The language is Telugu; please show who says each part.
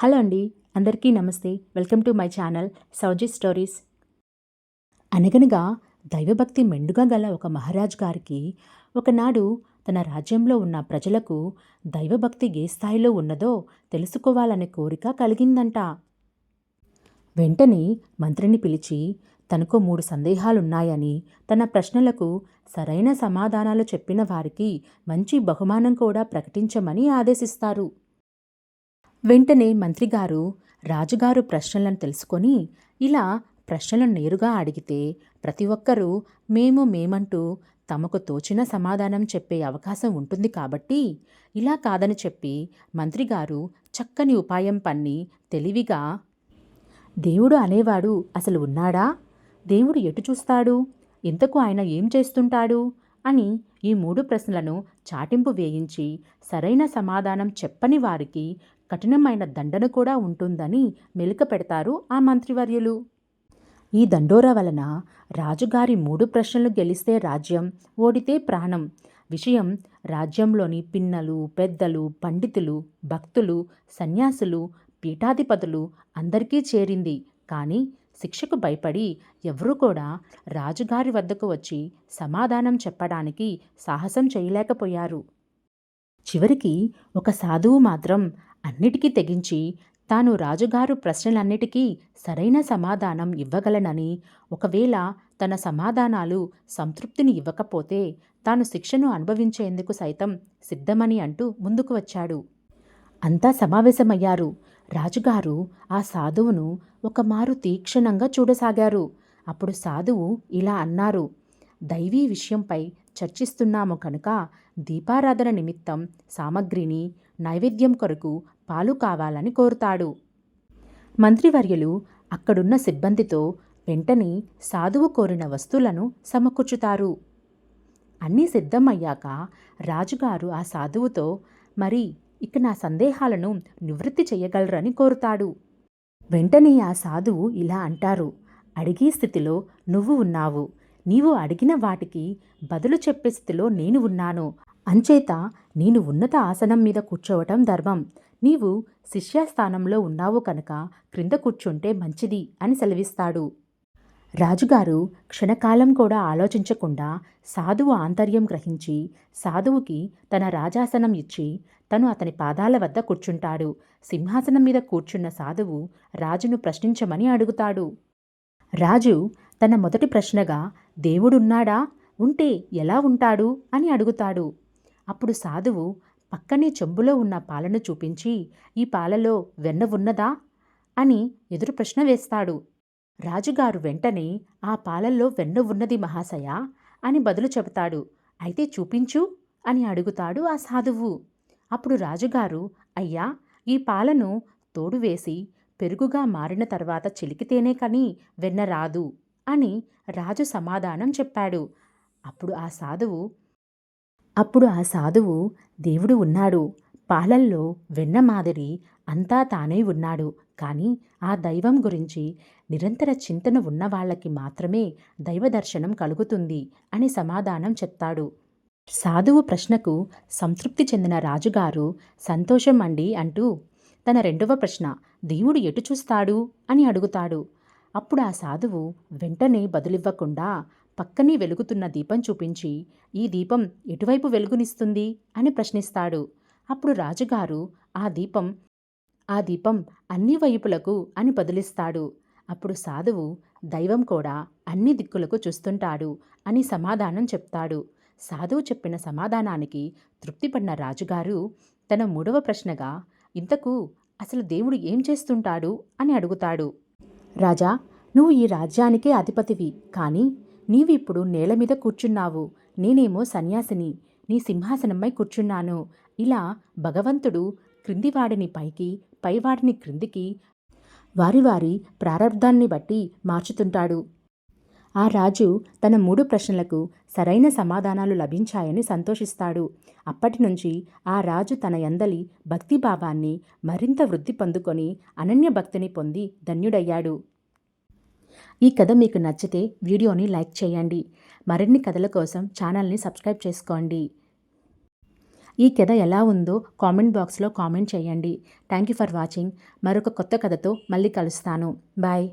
Speaker 1: హలో అండి. అందరికీ నమస్తే. Welcome to my channel Souji stories. అనగనగా దైవభక్తి మెండుగా గల ఒక మహారాజు గారికి ఒకనాడు తన రాజ్యంలో ఉన్న ప్రజలకు దైవభక్తి ఏ స్థాయిలో ఉన్నదో తెలుసుకోవాలనే కోరిక కలిగిందంట. వెంటనే మంత్రిని పిలిచి తనకు 3 సందేహాలున్నాయని, తన ప్రశ్నలకు సరైన సమాధానాలు చెప్పిన వారికి మంచి బహుమానం కూడా ప్రకటించమని ఆదేశిస్తారు. వెంటనే మంత్రిగారు రాజుగారు ప్రశ్నలను తెలుసుకొని, ఇలా ప్రశ్నలను నేరుగా అడిగితే ప్రతి ఒక్కరూ మేమంటూ తమకు తోచిన సమాధానం చెప్పే అవకాశం ఉంటుంది కాబట్టి, ఇలా కాదని చెప్పి మంత్రిగారు చక్కని ఉపాయం పన్ని తెలివిగా, దేవుడు అనేవాడు అసలు ఉన్నాడా? దేవుడు ఎటు చూస్తాడు? ఇంతకు ఆయన ఏం చేస్తుంటాడు? అని ఈ 3 ప్రశ్నలను చాటింపు వేయించి సరైన సమాధానం చెప్పని వారికి కఠినమైన దండన కూడా ఉంటుందని మెలిక పెడతారు ఆ మంత్రివర్యులు. ఈ దండోరా వలన రాజుగారి 3 ప్రశ్నలు గెలిస్తే రాజ్యం, ఓడితే ప్రాణం విషయం రాజ్యంలోని పిన్నలు, పెద్దలు, పండితులు, భక్తులు, సన్యాసులు, పీఠాధిపతులు అందరికీ చేరింది. కానీ శిక్షకు భయపడి ఎవరూ కూడా రాజుగారి వద్దకు వచ్చి సమాధానం చెప్పడానికి సాహసం చేయలేకపోయారు. చివరికి ఒక సాధువు మాత్రం అన్నిటికీ తెగించి తాను రాజుగారు ప్రశ్నలన్నిటికీ సరైన సమాధానం ఇవ్వగలనని, ఒకవేళ తన సమాధానాలు సంతృప్తిని ఇవ్వకపోతే తాను శిక్షను అనుభవించేందుకు సైతం సిద్ధమని అంటూ ముందుకు వచ్చాడు. అంతా సమావేశమయ్యారు. రాజుగారు ఆ సాధువును ఒకమారు తీక్షణంగా చూడసాగారు. అప్పుడు సాధువు ఇలా అన్నారు: దైవీ విషయంపై చర్చిస్తున్నాము కనుక దీపారాధన నిమిత్తం సామగ్రిని, నైవేద్యం కొరకు పాలు కావాలని కోరుతాడు. మంత్రివర్యులు అక్కడున్న సిబ్బందితో వెంటనే సాధువు కోరిన వస్తువులను సమకూర్చుతారు. అన్నీ సిద్ధమయ్యాక రాజుగారు ఆ సాధువుతో, మరి ఇక నా సందేహాలను నివృత్తి చేయగలరని కోరుతాడు. వెంటనే ఆ సాధువు ఇలా అంటారు: అడిగే స్థితిలో నువ్వు ఉన్నావు. నీవు అడిగిన వాటికి బదులు చెప్పే స్థితిలో నేను ఉన్నాను. అంచేత నేను ఉన్నత ఆసనం మీద కూర్చోవటం ధర్మం. నీవు శిష్యస్థానంలో ఉన్నావు కనుక క్రింద కూర్చుంటే మంచిది అని సెలవిస్తాడు. రాజుగారు క్షణకాలం కూడా ఆలోచించకుండా సాధువు ఆంతర్యం గ్రహించి సాధువుకి తన రాజాసనం ఇచ్చి తను అతని పాదాల వద్ద కూర్చుంటాడు. సింహాసనం మీద కూర్చున్న సాధువు రాజును ప్రశ్నించమని అడుగుతాడు. రాజు తన మొదటి ప్రశ్నగా దేవుడున్నాడా? ఉంటే ఎలా ఉంటాడు అని అడుగుతాడు. అప్పుడు సాధువు పక్కనే చెంబులో ఉన్న పాలను చూపించి, ఈ పాలలో వెన్న ఉన్నదా అని ఎదురు ప్రశ్న వేస్తాడు. రాజుగారు వెంటనే ఆ పాలల్లో వెన్న ఉన్నది మహాశయ అని బదులు చెబుతాడు. అయితే చూపించు అని అడుగుతాడు ఆ సాధువు. అప్పుడు రాజుగారు, అయ్యా, ఈ పాలను తోడువేసి పెరుగుగా మారిన తర్వాత చిలికితేనే కానీ వెన్న రాదు అని రాజు సమాధానం చెప్పాడు. అప్పుడు ఆ సాధువు దేవుడు ఉన్నాడు, పాలల్లో వెన్న మాదిరి అంతా తానే ఉన్నాడు, కానీ ఆ దైవం గురించి నిరంతర చింతన ఉన్న వాళ్ళకి మాత్రమే దైవ దర్శనం కలుగుతుంది అని సమాధానం చెప్తాడు. సాధువు ప్రశ్నకు సంతృప్తి చెందిన రాజుగారు సంతోషం అండి అంటూ తన రెండవ ప్రశ్న, దేవుడు ఎటు చూస్తాడు అని అడుగుతాడు. అప్పుడు ఆ సాధువు వెంటనే బదులివ్వకుండా పక్కనే వెలుగుతున్న దీపం చూపించి, ఈ దీపం ఎటువైపు వెలుగునిస్తుంది అని ప్రశ్నిస్తాడు. అప్పుడు రాజుగారు ఆ దీపం అన్ని వైపులకు అని బదులిస్తాడు. అప్పుడు సాధువు దైవం కూడా అన్ని దిక్కులకు చూస్తుంటాడు అని సమాధానం చెప్తాడు. సాధువు చెప్పిన సమాధానానికి తృప్తిపడిన రాజుగారు తన 3వ ప్రశ్నగా, ఇంతకు అసలు దేవుడు ఏం చేస్తుంటాడు అని అడుగుతాడు. రాజా, నువ్వు ఈ రాజ్యానికే అధిపతివి, కానీ నీవిప్పుడు నేల మీద కూర్చున్నావు, నేనేమో సన్యాసిని, నీ సింహాసనంపై కూర్చున్నాను. ఇలా భగవంతుడు క్రిందివాడిని పైకి, పైవాడిని క్రిందికి వారి వారి ప్రారబ్ధాన్ని బట్టి మార్చుతుంటాడు. ఆ రాజు తన 3 ప్రశ్నలకు సరైన సమాధానాలు లభించాయని సంతోషిస్తాడు. అప్పటినుంచి ఆ రాజు తన యందలి భక్తిభావాన్ని మరింత వృద్ధి పొందుకొని అనన్య భక్తిని పొంది ధన్యుడయ్యాడు. ఈ కథ మీకు నచ్చితే వీడియోని లైక్ చేయండి. మరిన్ని కథల కోసం ఛానల్ని సబ్స్క్రైబ్ చేసుకోండి. ఈ కథ ఎలా ఉందో కామెంట్ బాక్స్లో కామెంట్ చేయండి. Thank you for watching. మరొక కొత్త కథతో మళ్ళీ కలుస్తాను. బాయ్.